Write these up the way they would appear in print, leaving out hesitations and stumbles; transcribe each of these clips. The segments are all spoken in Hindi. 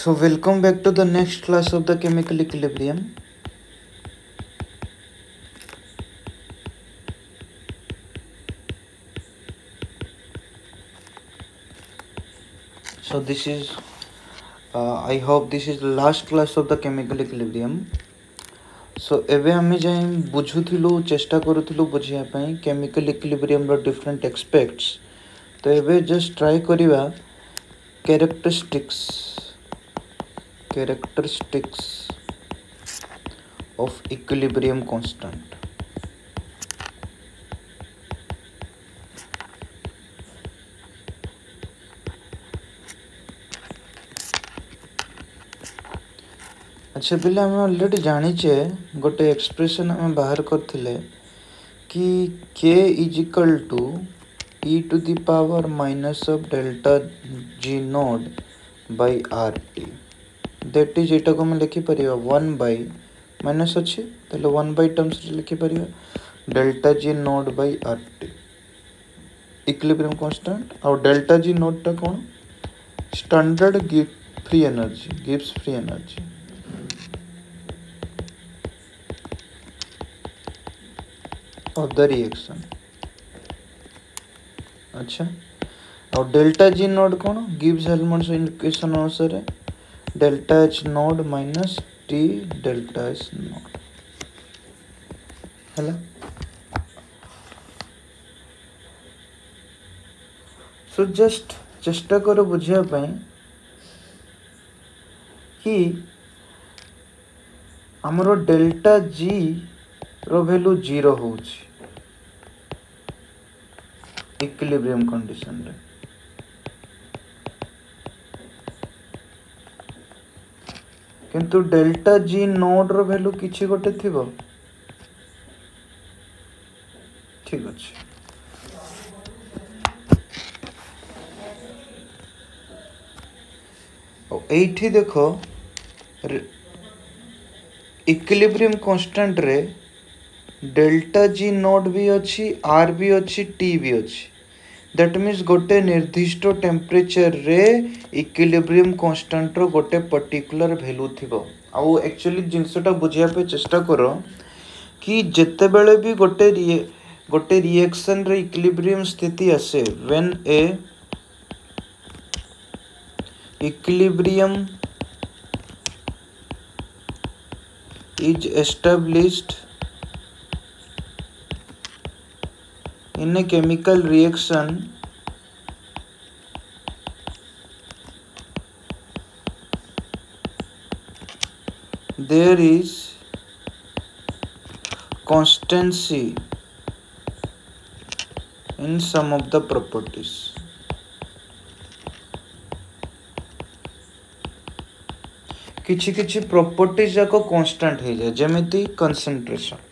So welcome back to the next class of the chemical equilibrium. So this is I hope this is the last class of the chemical equilibrium. So एबे हमें जाए बुझुथिलु चेष्टा करूथिलु बुझिया पई chemical equilibrium रो different aspects. तो एबे just try करिवा characteristics of equilibrium constant. अच्छा पिले आम अलरेडी जानीचे गोटे एक्सप्रेशन आम बाहर करथिले कि k is equal to e to the power minus of delta g naught by rt that is एटा को हम लिखि परियो 1 बाय माइनस अछि तले 1 बाय टर्म्स लिखि परियो delta g naught by rt equilibrium constant और डेल्टा g नोड ता कोन स्टैंडर्ड गिव्स free energy of the reaction. अच्छा और डेल्टा जी नोड कौन गिव्स हेल्महोल्ट्ज इक्वेशन अनुसार delta H naught minus T delta S naught हैला सो जस्ट चेष्टा करो बुझिया पई कि हमरो डेल्टा जी रो वैल्यू 0 होउची इक्विलिब्रियम कंडीशन रे किंतु डेल्टा जी नोड रो वैल्यू किछि गोटे थिबो ठीक अछि ओ एठी देखो इक्विलिब्रियम कांस्टेंट रे डेल्टा जी नोड भी अच्छी आर भी अच्छी टी भी अच्छी दैट मीन्स गोटे निर्दिष्ट टेम्परेचर रे इक्विलिब्रियम कांस्टेंट रो गोटे पर्टिकुलर वैल्यू थिबो आउ एक्चुअली जिंसटा बुझिया पे चेष्टा करो कि जेते बेले भी गोटे रिएक्शन रे इक्विलिब्रियम स्थिति आसे when A equilibrium is established in a chemical reaction there is constancy in some of the properties किछि किछि प्रॉपर्टीज जाको कांस्टेंट हे जाय जेमिति कंसंट्रेशन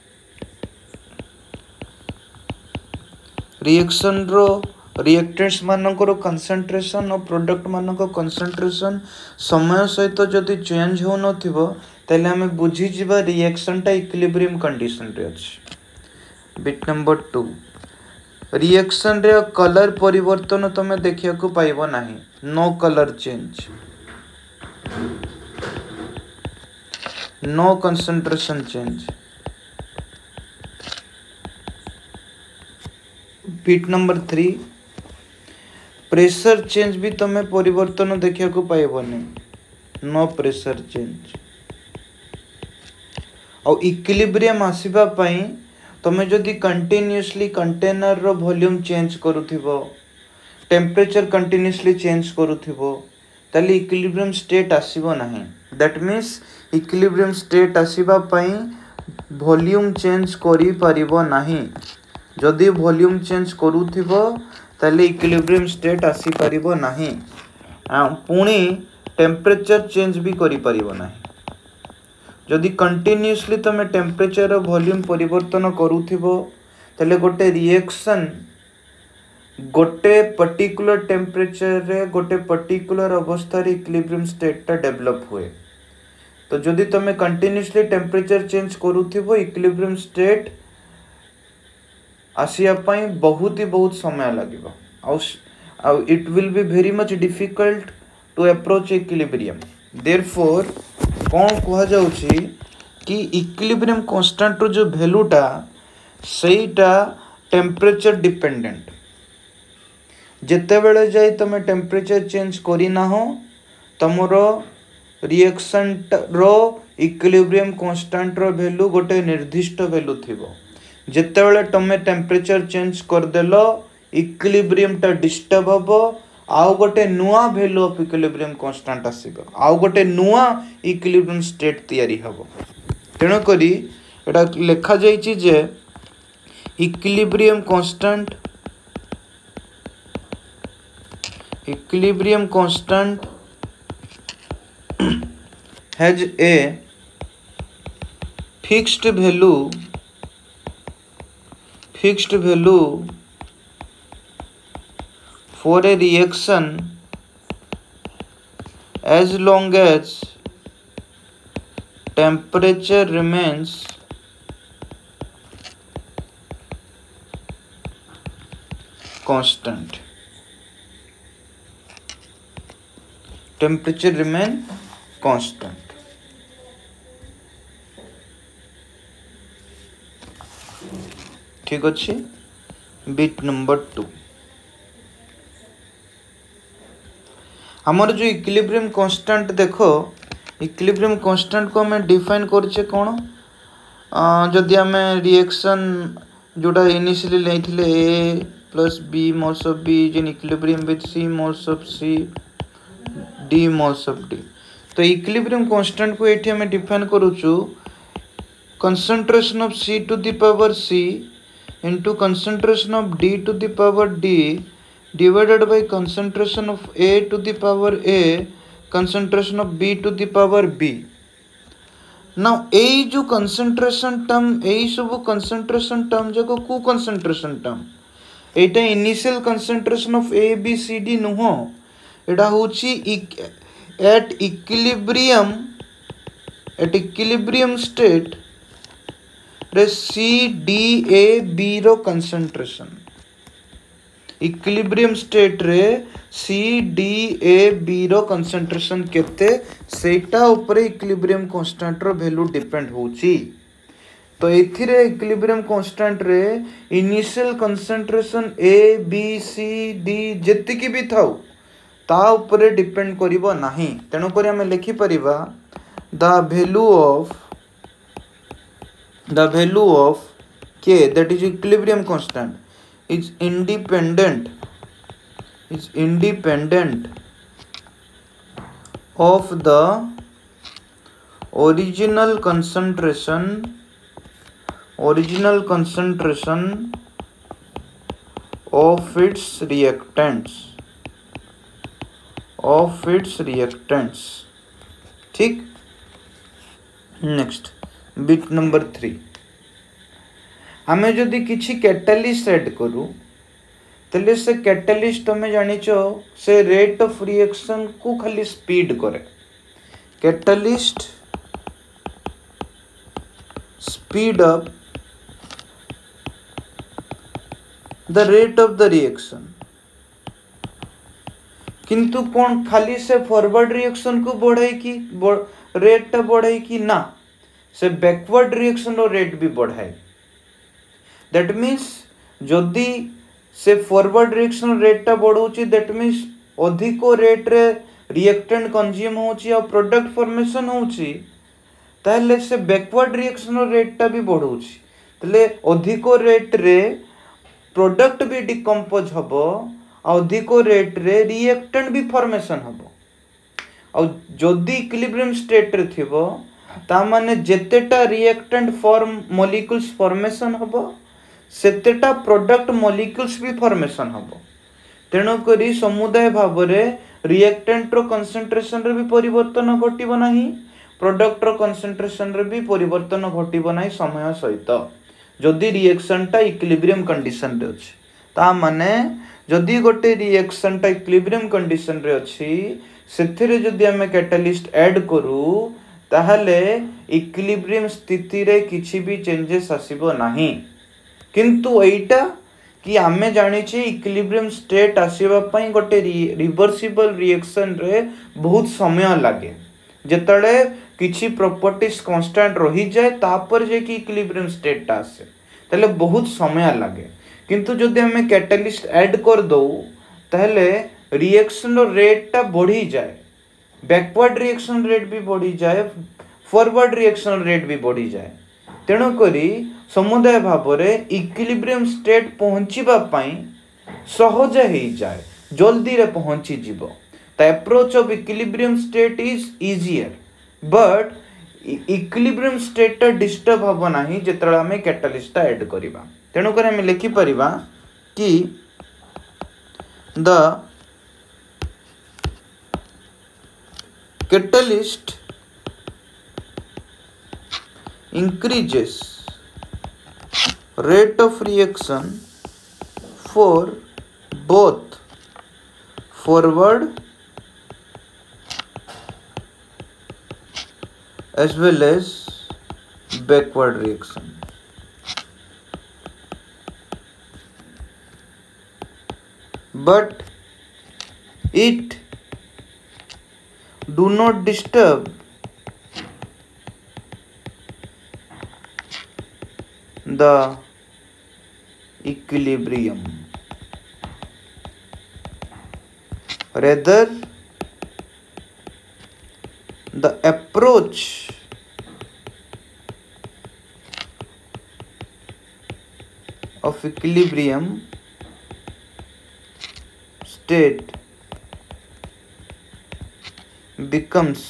रिएक्शन रो रिएक्टेंट्स मानकर कंसंट्रेशन और प्रोडक्ट मानक कंसंट्रेशन समय सहित जदि चेंज हो नथिबो तले हमें बुझी जिबा रिएक्शन टा इक्विलिब्रियम कंडीशन रे अछि बिट नंबर 2 रिएक्शन रे कलर परिवर्तन तमे देखिया को पाइबो नाही no colour change no concentration change bit number 3 pressure change भी तमे परिवर्तन देखिया को पाइबोनी नो प्रेशर चेंज और इक्विलिब्रियम आसीबा पई तमे जदी कंटीन्यूअसली कंटेनर रो वॉल्यूम चेंज करूथिबो टेम्परेचर कंटीन्यूअसली चेंज करूथिबो तले इक्विलिब्रियम स्टेट आसीबो नाही दैट मींस इक्विलिब्रियम स्टेट आसीबा पई वॉल्यूम चेंज करि परिबो नाही जदि वॉल्यूम चेंज करूथिबो तले इक्विलिब्रियम स्टेट आसी परिबो नाही पुणी टेम्परेचर चेंज भी करि परिबो नाही जदि कंटीन्यूअसली तमे टेम्परेचर और वॉल्यूम परिवर्तन करूथिबो तले गोटे रिएक्शन गोटे पर्टिकुलर टेम्परेचर रे गोटे पर्टिकुलर अवस्था रे इक्विलिब्रियम स्टेट ता डेवलप हुए तो जदि तमे कंटीन्यूअसली टेम्परेचर चेंज करूथिबो इक्विलिब्रियम स्टेट आसिया पाई बहुत समय लागिबो it will be very much difficult to approach equilibrium therefore कौन कह जाउछि कि इक्विलिब्रियम कांस्टेंट रो जो वैल्यूटा सेटा टेम्परेचर डिपेंडेंट जेते बेले जाई तमे टेम्परेचर चेंज करी ना हो तमरो रिएक्शन रो इक्विलिब्रियम कांस्टेंट रो वैल्यू गोटे निर्दिष्ट वैल्यू थिबो जेते बेले तमे टेम्परेचर चेंज कर देलो इक्विलिब्रियम टा डिस्टर्ब हबो आउ गोटे नुआ वैल्यू ऑफ इक्विलिब्रियम कांस्टेंट आसीबो आउ गोटे नुआ इक्विलिब्रियम स्टेट तैयारी हबो तेणु करी एटा लेखा जाईची जे equilibrium constant has a fixed value for a reaction as long as temperature remains constant. Temperature remain constant. ठीक अच्छे बिट नंबर 2 हमर जो इक्विलिब्रियम कांस्टेंट देखो इक्विलिब्रियम कांस्टेंट को हमें डिफाइन करछे कोन जदि हमें रिएक्शन जोटा initially लेथिले a plus b moles of b is in equilibrium with c moles of c d moles of d तो इक्विलिब्रियम कांस्टेंट को एठी हमें define करूछु concentration of c to the power c into concentration of d to the power d divided by concentration of a to the power a concentration of b to the power b. Now a जो concentration term a सब concentration term जाको को concentration term Etah initial concentration of a b c d नुहो एटा होची at equilibrium state रे C D A B रो concentration इक्विलिब्रियम स्टेट रे C D A B रो concentration केते सेटा ऊपर इक्विलिब्रियम कांस्टेंट रो वैल्यू डिपेंड होची तो एथिरे इक्विलिब्रियम कांस्टेंट रे initial concentration A B C D जेति की भी थाउ ता ऊपर डिपेंड करिवो नाही तेनो करी हम लिखि परिबा the value of K that is equilibrium constant is independent of the original concentration of its reactants ठीक नेक्स्ट बिट नंबर 3 हमें जदि किछि कैटलिस्ट ऐड करू तले से कैटलिस्ट हमें जानिचो से रेट ऑफ रिएक्शन को खाली स्पीड करे catalyst speed up the rate of the reaction किंतु कौन खाली से फॉरवर्ड रिएक्शन को बढ़ाई की रेट बढ़ाई की ना से बैकवर्ड रिएक्शन रो रेट भी बढ़ाए दैट मीन्स जदि से फॉरवर्ड रिएक्शन रेट टा बढ़ौची दैट मीन्स अधिक रेट रे रिएक्टेंट कंज्यूम होची और प्रोडक्ट फॉर्मेशन होची ताले से बैकवर्ड रिएक्शन रो रेट टा भी बढ़ौची तले अधिक रेट रे प्रोडक्ट भी डिकम्पोज हबो अधिक रेट रे रिएक्टेंट भी फॉर्मेशन हबो और जदि इक्विलिब्रियम स्टेट रे थिबो ता माने जेतेटा रिएक्टेंट फॉर्म मॉलिक्यूल्स फॉर्मेशन हबो सेतेटा प्रोडक्ट मॉलिक्यूल्स भी फॉर्मेशन हबो तेणु करी समुदाय भाव रे रिएक्टेंट रो कंसंट्रेशन रे भी परिवर्तन घटिबो नाही प्रोडक्ट रो कंसंट्रेशन रे भी परिवर्तन घटिबो नाही समय सहित जदि रिएक्शन टा इक्विलिब्रियम कंडीशन रे अछि ता माने जदि गोटे रिएक्शन टा इक्विलिब्रियम कंडीशन रे अछि सेथिरे जदि हमें कैटलिस्ट ऐड करू ताहले इक्विलिब्रियम स्थिति रे किछि भी चेंजेस आसीबो नाही किंतु एटा कि आमे जानि छी इक्विलिब्रियम स्टेट आसीबा पई गोटे रिवर्सिबल रिएक्शन रे बहुत समय लागे जेतले किछि प्रॉपर्टीज कांस्टेंट रही जाए तापर जे कि इक्विलिब्रियम स्टेट टा आसे तले बहुत समय लागे। किंतु जदि हमें कैटलिस्ट ऐड कर दो ताहले रिएक्शन रेट टा बढ़ी जाए, बैकवर्ड रिएक्शन रेट भी बढ़ी जाए, फॉरवर्ड रिएक्शन रेट भी बढ़ी जाए। तेणु करी समुदाय भाव में इक्विलिब्रियम स्टेट पहुँचवा सहज हो जाए, जल्दी रे पहुँची जीव। The approach of equilibrium state is easier, but equilibrium state disturb हम ना जिते आम कैटालिस्ट ऐड करवा। तेणुक आम लिखिपर कि the catalyst increases rate of reaction for both forward as well as backward reaction. But it do not disturb the equilibrium. Rather, the approach of equilibrium state becomes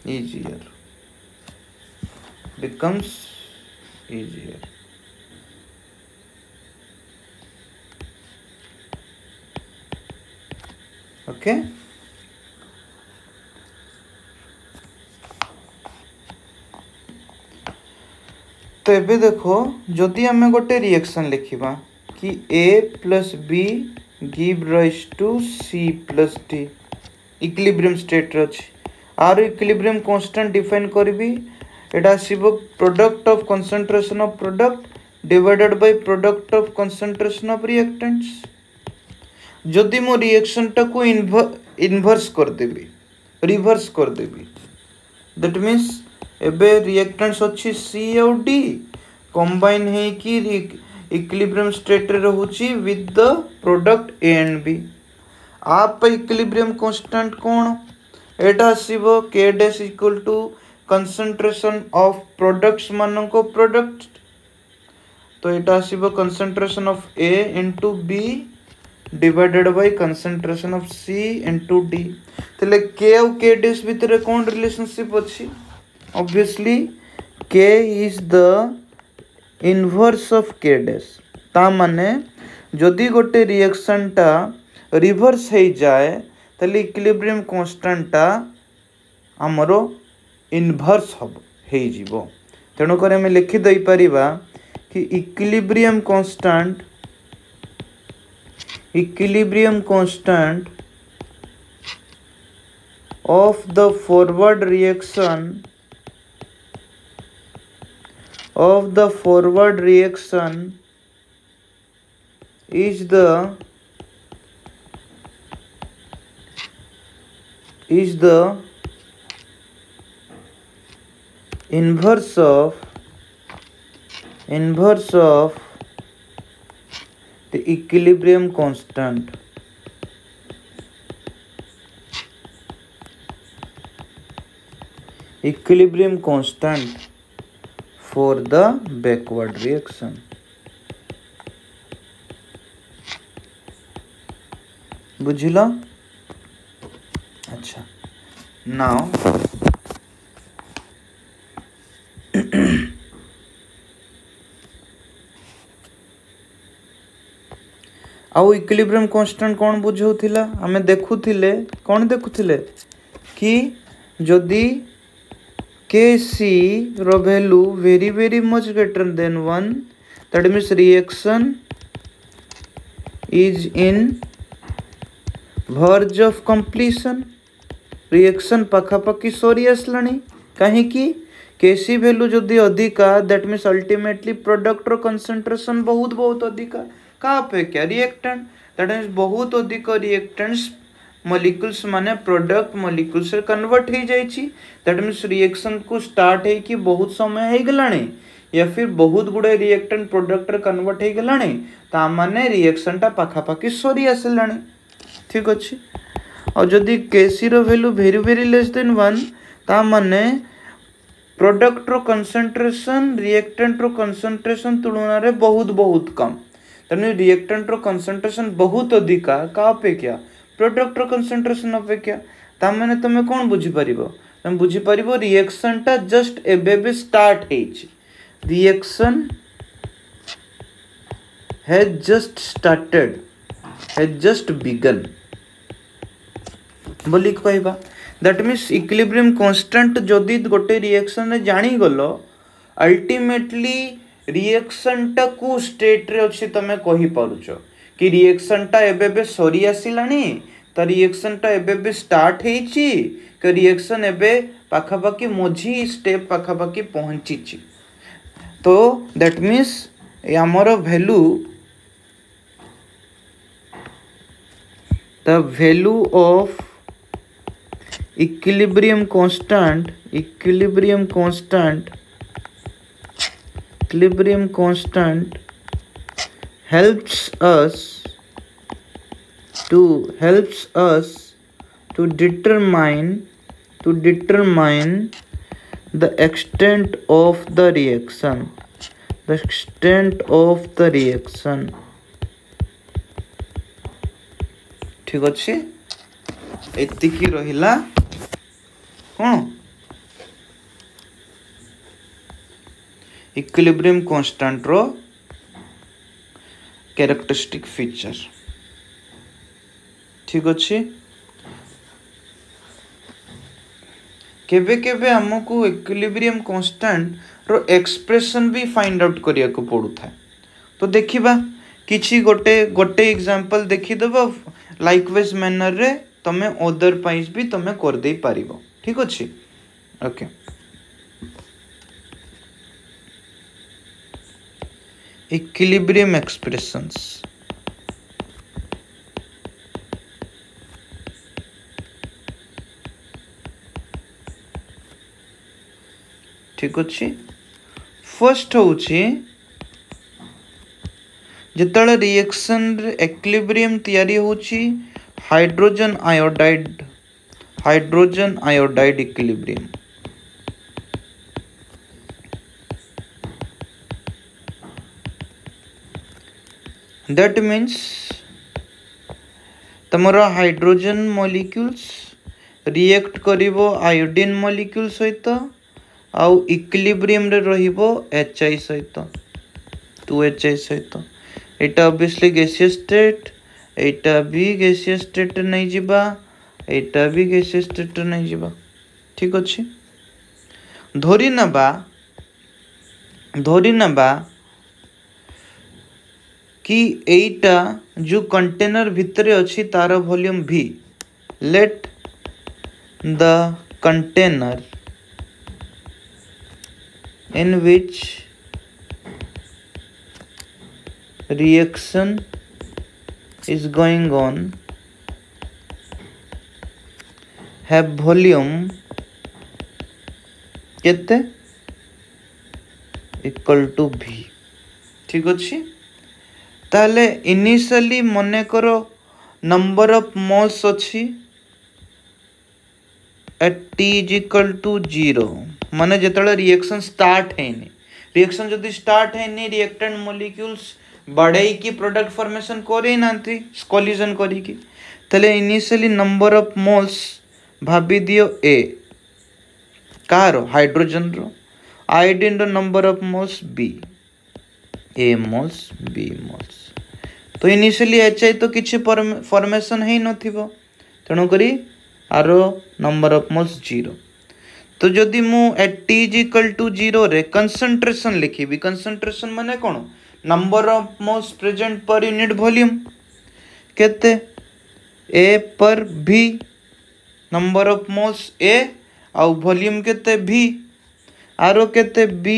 easier. Okay, तो एबे देखो जदि आम गोटे रिएक्शन लिखा कि A plus B give rise to C plus D equilibrium state अच्छी आर इक्विलिब्रियम कांस्टेंट डिफाइन करी एटा आसीबो product of concentration of product divided by product of concentration of reactants. जदि मो रिएक्शन टा को इनवर्स कर देबी, रिवर्स कर देबी, दैट मींस एबे रिएक्टेंट्स अच्छी C और D कंबाइन है कि इक्विलिब्रियम स्टेट रे रहउची with the product A and B। आप इक्विलिब्रियम कांस्टेंट कोन एटा आसीबो K dash equal to concentration of products मानन को प्रोडक्ट, तो एटा आसीबो concentration of A into B divided by concentration of C into D। तले K और K डैश भितर कोन रिलेशनशिप अछि? Obviously K is the inverse of K dash. ता माने जदि गोटे रिएक्शन टा रिवर्स हो जाए तले इक्विलिब्रियम कांस्टेंट टा हमरो इनवर्स हो जीवो। तेणुक आम लिखि दई परिबा कि equilibrium constant of the forward reaction is the inverse of the equilibrium constant. Equilibrium constant for the backward reaction. बुझिला? अच्छा, now आउ इक्विलिब्रियम कांस्टेंट कौन बुझाउथिला? आमे देखुथिले कौन देखुथिले कि जदि Kc रो value very very much greater than 1, that means reaction is in verge of completion. Reaction पाखापाखि सरी आसलानी कहीं Kc वैल्यू जदि अधिका दैट मीन्स अल्टीमेटली प्रोडक्ट रो कंसंट्रेशन बहुत बहुत अधिका का अपेक्षा रिएक्टेंट, दैट मीन्स बहुत अधिक रिएक्टेंट्स मॉलिक्यूल्स माने प्रोडक्ट मॉलिक्यूल्स रे कन्वर्ट हो जाइछि दैट मींस रिएक्शन को स्टार्ट है कि बहुत समय हो गलानी या फिर बहुत गुड़े रिएक्टेंट प्रोडक्ट रे कन्वर्ट हो गलानी ता माने रिएक्शन टा पाखा पाखी सरी आसिलानी ठीक अछि और जदि केसी रो value very very less than 1 ता माने प्रोडक्ट रो कंसंट्रेशन रिएक्टेंट रो कंसंट्रेशन तुलना रे बहुत बहुत कम तने रिएक्टेंट रो कंसंट्रेशन बहुत अधिका का अपेक्षा प्रोडक्ट रो कंसंट्रेशन अपेक्षा ता माने तमे कोन बुझी परिबो तमे बुझी परिबो रिएक्शन टा जस्ट एबे बे स्टार्ट हेछि reaction has just started has just begun बोली कहबा दैट मीन्स इक्विलिब्रियम कांस्टेंट जदि गोटे रिएक्शन रे जानी गलो अल्टीमेटली रिएक्शन टा को स्टेट रे अछि तमे कहि पारुछो कि रिएक्शन टा एबे बे सरी आसिलानी त रिएक्शन टा एबे बे स्टार्ट हेछि कि रिएक्शन एबे पाखा पाखी मोझी स्टेप पाखा पाखी पहुंची छि तो दैट मीन्स हमर value the value of equilibrium constant helps us to determine the extent of the reaction ठीक अच्छे एतिकी रहिला कौन इक्विलिब्रियम कांस्टेंट रो कैरेक्टरिस्टिक फीचर ठीक अच्छे केबे केबे हमको इक्विलिब्रियम कांस्टेंट रो एक्सप्रेशन भी फाइंड आउट करिया को पड़ू था तो देखिबा किछि गोटे एग्जांपल देखि देबो लाइकवाइज मैनर रे तमे अदर पाइस भी तमे कर दे पारिबो ठीक अछि ओके इक्विलिब्रियम एक्सप्रेशंस ठीक अछि फर्स्ट होछि जेतले रिएक्शन रे इक्विलिब्रियम तयारी होछि hydrogen iodide equilibrium that means तमरा हाइड्रोजन मॉलिक्यूल्स रिएक्ट करिवो आयोडीन मॉलिक्यूल सहित आउ इक्विलिब्रियम रे रहिबो HI सहित 2HI सहित एटा ऑब्वियसली गैसियस स्टेट एटा भी गैसियस स्टेट नहीं जिबा एटा भी गैसियस स्टेट नहीं जिबा ठीक अछि धोरी नबा कि एटा जो कंटेनर भितरे अछि तार volume V let the container in which reaction is going on have volume केते इक्वल टू V ठीक अछि ताले इनिशियली मने करो नंबर ऑफ मोल्स अछि at t is equal to 0 माने जेतले रिएक्शन स्टार्ट हैनी रिएक्शन जदि स्टार्ट हैनी रिएक्टेंट मॉलिक्यूल्स बढ़ाई की प्रोडक्ट फॉर्मेशन करे नांती कोलिजन करी की तले इनिशियली नंबर ऑफ मोल्स भाबी दियो a कार हाइड्रोजन रो आयोडीन रो number of moles b a moles b moles तो इनिशियली HI तो किछि फॉर्मेशन है नथिबो तणो करी आरो नंबर ऑफ मोल्स 0 तो जदि मु eight t is equal to 0 रे कंसंट्रेशन लिखिबी कंसंट्रेशन माने कोन number of moles present per unit volume केते a per v number of moles a आउ वॉल्यूम केते v आरो केते b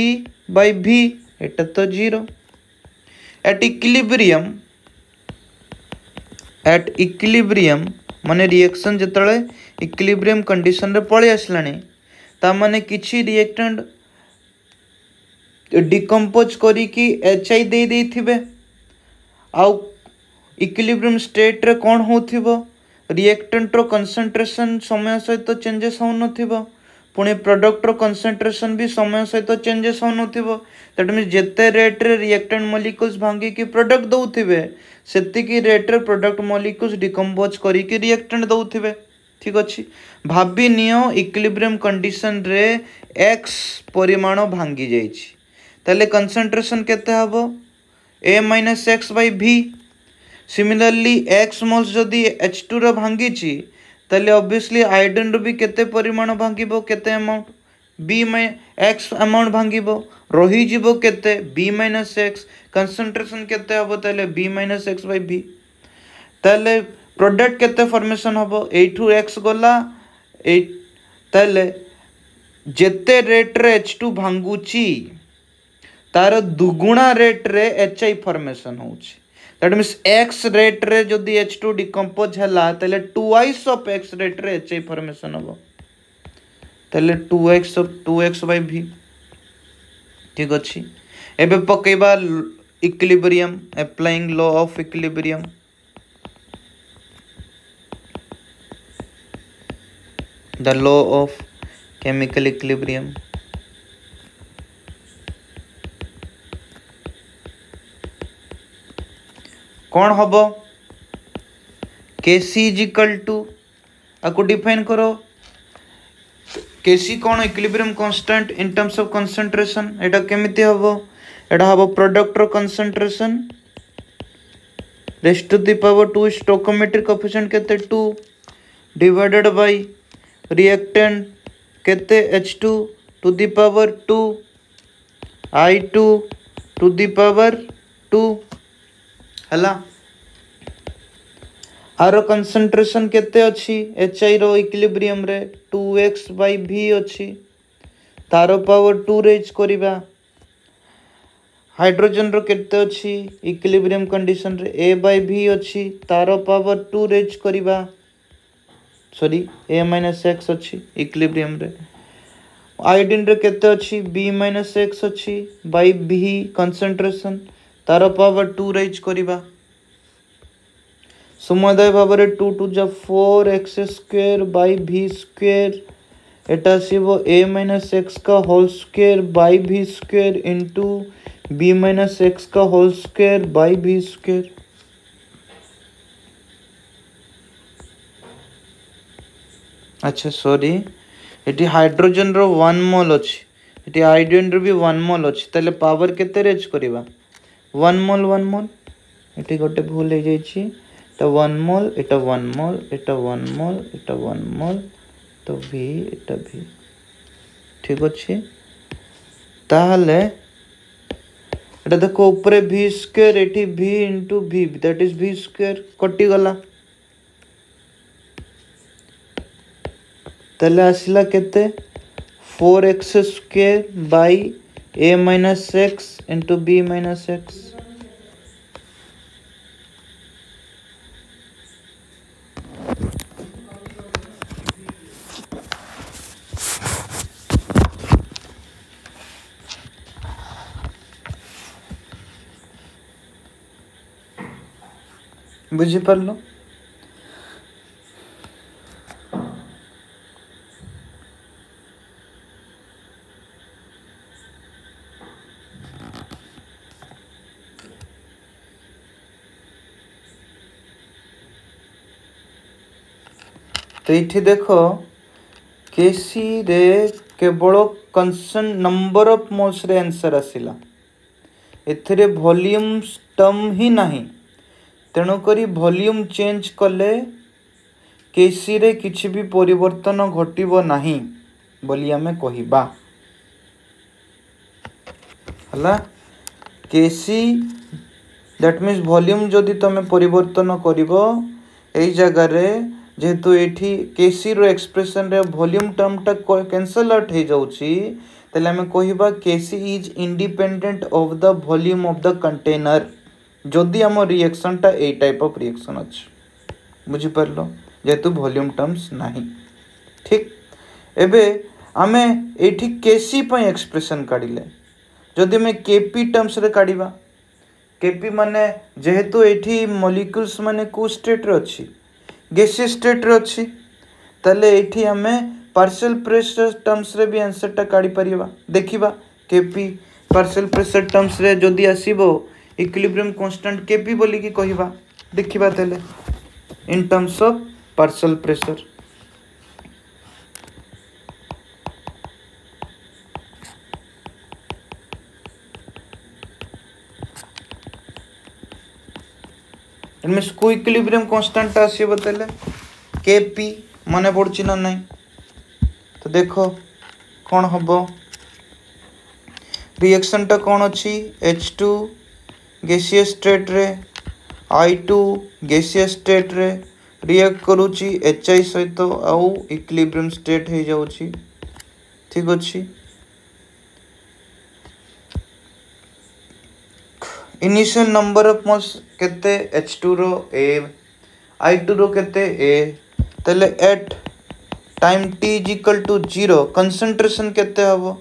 by v एटा तो 0 एट इक्विलिब्रियम माने रिएक्शन जितने इक्विलिब्रियम कंडीशन रे पळी आसलानी ता माने किछि रिएक्टेंट डिकम्पोज करी कि HI दे देथिबे आउ इक्विलिब्रियम स्टेट रे कोन होथिबो रिएक्टेंट रो कंसंट्रेशन समय सहित चेंजेस हो नथिबो पुणी प्रोडक्ट रो कंसंट्रेशन भी समय सहित चेंजेस हो नथिबो दैट मींस जेते रेट रे रिएक्टेंट मॉलिक्यूल्स भांगी कि प्रोडक्ट दउथिबे सेति की रेट रे प्रोडक्ट मॉलिक्यूल्स डिकम्पोज करी कि रिएक्टेंट दउथिबे ठीक अछि भाबी नियो इक्विलिब्रियम कंडीशन रे x परिमाण भांगी जाईछि ताले कंसंट्रेशन केते हबो a - x/v similarly x moles जदि H2 रो भांगी छि ताले ऑब्वियसली आयोडीन रो भी केते परिमाण भांगीबो केते अमाउंट b x अमाउंट भांगीबो रही जीवो केते b - x कंसंट्रेशन केते हबो ताले b - x/v ताले प्रोडक्ट केते फॉर्मेशन हबो a2 x गोला ए ताले जेते रेट रे H2 भांगुची तार दुगुणा रेट रे HI फॉर्मेशन होउची दैट मींस x रेट रे जदि H2 डिकम्पोज हला ताले 2x ऑफ x रेट रे HI फॉर्मेशन हबो ताले 2x/v ठीक अछि एबे पकेबा equilibrium applying law of equilibrium the law of chemical equilibrium कौन हबो Kc = आपको डिफाइन करो Kc कौन equilibrium constant in terms of concentration एटा केमिति हबो एटा हबो प्रोडक्ट रो concentration raised to the power 2 stoichiometric coefficient केते 2 डिवाइडेड बाय रिएक्टेंट केते H2 to the power 2 I2 to the power 2 हला आरो कंसंट्रेशन केते अछि HI रो इक्विलिब्रियम रे 2x/v अछि तारो पावर 2 रेज करिबा हाइड्रोजन रो केते अछि इक्विलिब्रियम कंडीशन रे a/v अछि तारो पावर 2 रेज करिबा सॉरी a - x अछि इक्विलिब्रियम रे आयोडीन रे केते अछि b - x अछि बाय v कंसंट्रेशन तारो पावर 2 रेज करिबा समुदाय भाବରେ 2 to the 4x² by v² एटा सिबो a - x का whole square by v² into b - x का होल स्क्वायर बाय v²। अच्छा सॉरी एटी हाइड्रोजन रो 1 मोल अछि एटी आयोडीन रो भी 1 मोल अछि तले पावर केते रेज करबा 1 मोल एटी गोटे भूल हे जाई छी तो 1 मोल एटा 1 मोल एटा 1 मोल एटा 1 मोल तो v एटा v ठीक अछि ताहले एटा देखो ऊपर v² eighty v into v that is v² कटि गला तले आसिला केते 4x² by a - x into b - x बुझी पारलो तो ये देखो Kc रे केवल कंसन नंबर ऑफ मोल्स रे आंसर आसिला एथिरे वॉल्यूम टर्म ही नहीं तेणु करी वॉल्यूम चेंज कले Kc रे किछि भी परिवर्तन घटिबो नहीं बोली हमें कहिबा हला Kc दैट मीन्स वॉल्यूम जदि तमे परिवर्तन करिवो एई जगह रे जेहेतु एठी Kc रो एक्सप्रेशन रे वॉल्यूम टर्म टा कैंसल आउट हे जाउची तले हमें कहिबा Kc is independent of the volume of the container जदि हम रिएक्शन टा ए टाइप ऑफ रिएक्शन अछि बुझी परलो जेहेतु वॉल्यूम टर्म्स नहीं। ठीक एबे आमे एठी केसी पई एक्सप्रेशन काढिले जदि मैं केपी टर्म्स रे काढिबा केपी माने जेहेतु एठी मॉलिक्यूल्स माने को स्टेट रे अछि गैसियस स्टेट रे अछि तले एठी हमें पार्शियल प्रेशर टर्म्स रे भी आंसर टा काढी परिबा देखिबा केपी पार्शियल प्रेशर टर्म्स रे जदि आसीबो इक्विलिब्रियम कांस्टेंट केपी बोली की कहिबा देखिबा तले इन टर्म्स ऑफ पार्शियल प्रेशर इनमें को इक्विलिब्रियम कांस्टेंट आसीबो तले केपी मने पड़छि ना नहीं तो देखो कौन हबो रिएक्शन टा कौन अच्छी H2 गैसियस स्टेट रे I2 गैसियस स्टेट रे रिएक्ट करूची HI सहित आउ इक्विलिब्रियम स्टेट हो जाउची ठीक अच्छी इनिशियल नंबर ऑफ मोल्स केते H2 रो A I2 रो केते A तले at time t is equal to 0 concentration केते हबो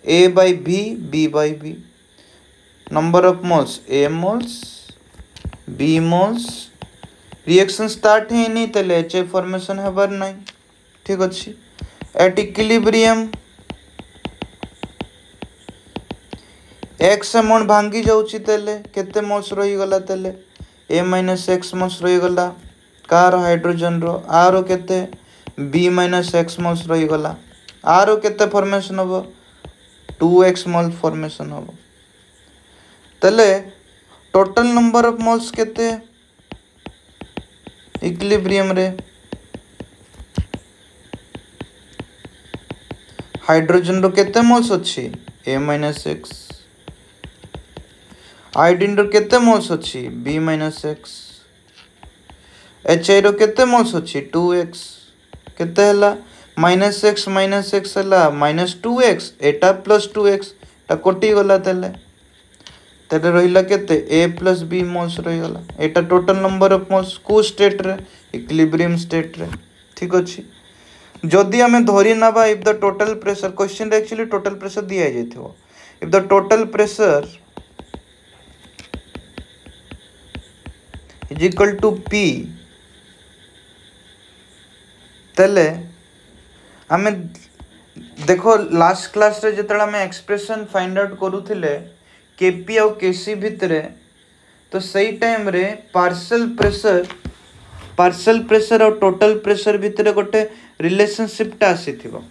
A by B by B number of moles A moles B moles reaction start है नहीं तले HI फॉर्मेशन हबार नहीं ठीक अच्छी एट इक्विलिब्रियम x अमाउंट भांगी जाउची तले केते मोल्स रही गला तले A minus x मोल्स रही गला कार हाइड्रोजन रो आरो केते B minus x मोल्स रही गला आरो केते फॉर्मेशन हबो 2x मोल फॉर्मेशन हबो तले टोटल नंबर ऑफ मोल्स केते इक्विलिब्रियम रे हाइड्रोजन रो केते मोल्स अछि A minus x आयोडीन रो केते मोल्स अछि B minus x HI रो केते मोल्स अछि 2x केते हला -x हला -2x एटा प्लस 2x ता कोटी गला तले तले रहिला केते A plus B मोल्स रही गला एटा टोटल नंबर ऑफ मोल्स को स्टेट रे इक्विलिब्रियम स्टेट रे ठीक अछि जदि हमें धरि नबा if the total pressure question रे एक्चुअली टोटल प्रेशर दिया जाइथो if the total pressure is equal to P तले हमें देखो लास्ट क्लास रे जतला में एक्सप्रेशन फाइंड आउट करूथिले केपी और केसी भितरे तो सही टाइम रे पार्शियल प्रेशर और टोटल प्रेशर भितरे गोटे रिलेशनशिप टा आसीथिबो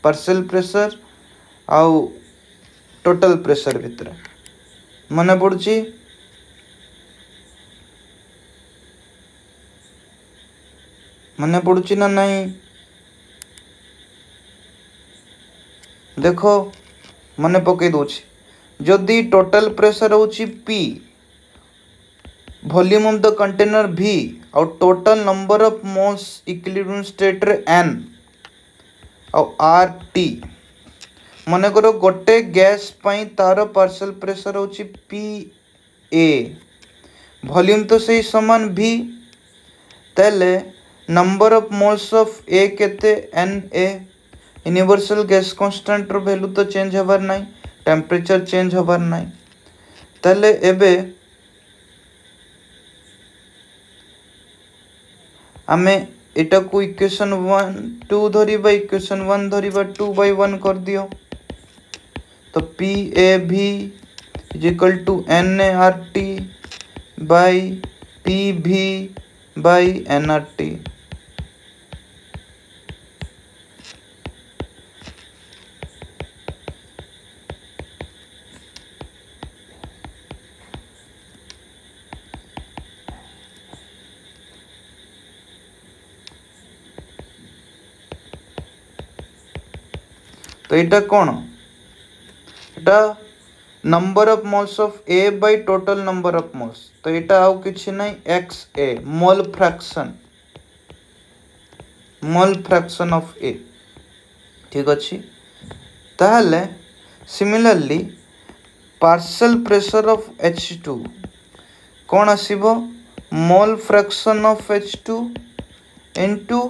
पार्शियल प्रेशर आउ टोटल प्रेशर भितरे मने पड़ुची मने पड़ुची ना नहीं देखो मने पकई दोछि जदि टोटल प्रेशर होछि P volume of the container V और total number of moles equilibrium state रे N और RT मने करो गोटे गैस पई तार पार्शियल प्रेशर होछि PA वॉल्यूम तो सही समान V तले number of moles of A केते Na यूनिवर्सल गैस कांस्टेंट रो वैल्यू तो चेंज हबार नाही टेम्परेचर चेंज हबार नाही तले एबे आमे एटा को इक्वेशन 1 2 धरिबा इक्वेशन 1 धरिबा 2 by 1 कर दियो तो PAV is equal to NART by PV by NRT तो इटा कौन इटा number of moles of A by total number of moles तो इटा आउ किछि नै XA mole fraction of A ठीक अछि ताहले similarly partial pressure of H2 कौन आसीबो mole fraction of H2 into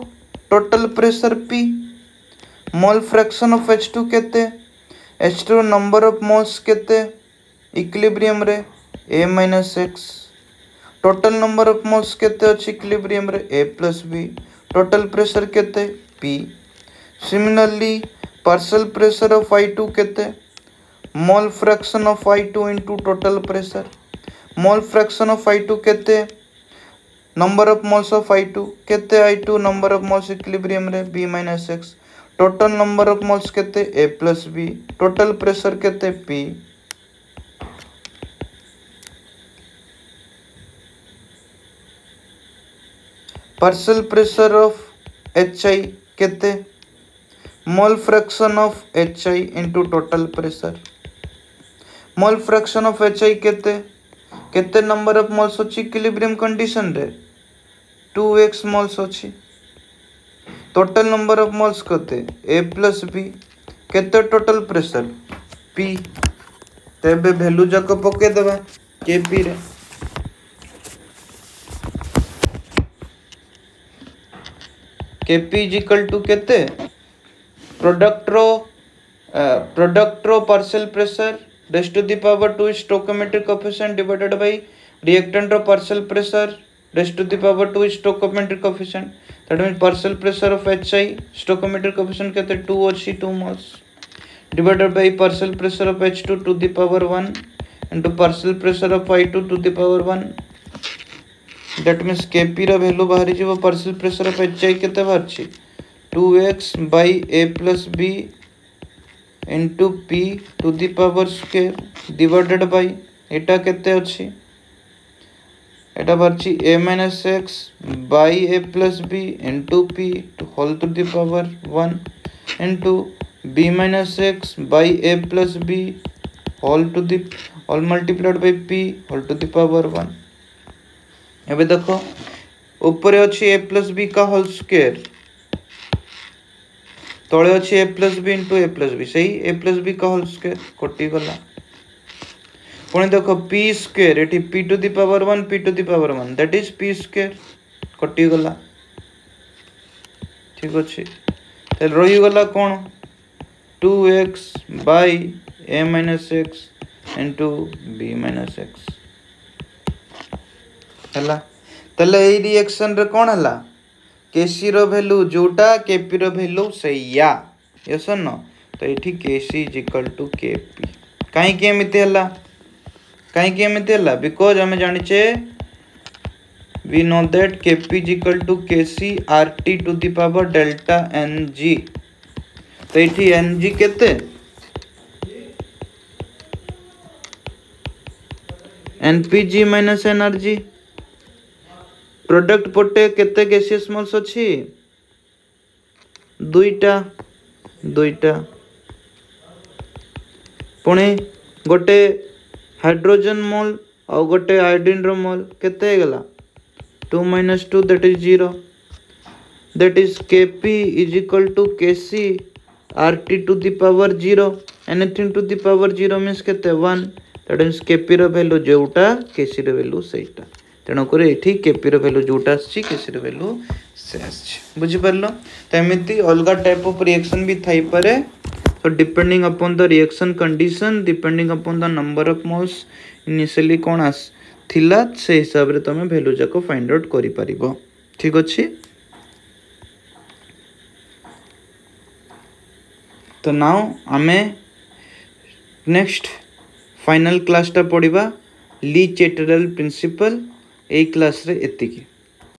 total pressure P mole fraction of H2 केते H2 नंबर ऑफ मोल्स केते इक्विलिब्रियम रे A-X total number of moles केते अछि इक्विलिब्रियम रे A+B टोटल प्रेशर केते P similarly partial pressure of I2 केते मोल fraction of I2 into total pressure mole fraction of I2 केते number of moles of I2 केते I2 number of moles equilibrium रे B-X total number of moles केते A+B टोटल प्रेशर केते P partial pressure of HI केते मोल fraction of HI into total pressure mole fraction of HI केते नंबर ऑफ मोल्स अछि इक्विलिब्रियम कंडीशन रे 2x मोल्स अछि टोटल नंबर ऑफ मोल्स केते A+B केते टोटल प्रेशर P तेबे वैल्यू जाक पके देबा Kp रे Kp is equal to केते प्रोडक्ट रो partial pressure raise to the power 2 stoichiometric coefficient divided by reactant रो partial pressure raise to the power 2 stoichiometric coefficient that means partial pressure of HI stoichiometric coefficient केते 2 अछि 2 moles divided by partial pressure of H2 to the power 1 into partial pressure of I2 to the power 1 that means Kp रो वैल्यू बाहरी जीवो पार्शियल प्रेशर ऑफ HI केते बाहरछि 2x by A+B into P to the power square divided by एटा केते अछि एटा बारछि A-X by A+B into P to whole to the power 1 into B-X by A+B whole to the all multiplied by P whole to the power 1 एबे देखो ऊपर अछि A+B का होल स्क्वायर तले अच्छे A+B इंटू A+B सही A+B का होल स्क्वायर कटि गला पुणी देखो P स्क्वायर एटी P to the power 1 P to the power 1 that is P square कटि गला ठीक अछि त रही गला कोन 2x by A-X into B-X हला तले ए रिएक्शन रे कोन हला Kc रो वैल्यू जोटा Kp रो वैल्यू सैया यस न तो एठी Kc is equal to Kp काई के एमिते हला बिकॉज़ हमें जानि छे we know that Kp is equal to Kc RT to the power delta Ng तो एठी Ng केते Npg minus Nrg प्रोडक्ट पटे केते गैसियस मोल्स अछि दुईटा पुणे गोटे हाइड्रोजन मोल और गोटे आयोडीन रो मोल केते गला 2 - 2 that is 0 that is Kp is equal to Kc RT to the power 0 anything to the power 0 means केते 1 दैट मींस Kp रो वैल्यू जोटा Kc रो वैल्यू सेटा तेणुक ये Kp रो वैल्यू जोटा Kc रो वैल्यू से बुझी पारलो तो एमिति अलग टाइप ऑफ रिएक्शन भी थाई पारे so depending upon the reaction condition depending upon the number of moles initially कौन आस थिला से हिसाब रे तमे वैल्यू जाको फाइंड आउट करि परिबो ठीक अछि तो नाउ आमे नेक्स्ट फाइनल क्लास टा पढिबा ली चेटरल प्रिंसिपल ए क्लास रे एतिकी।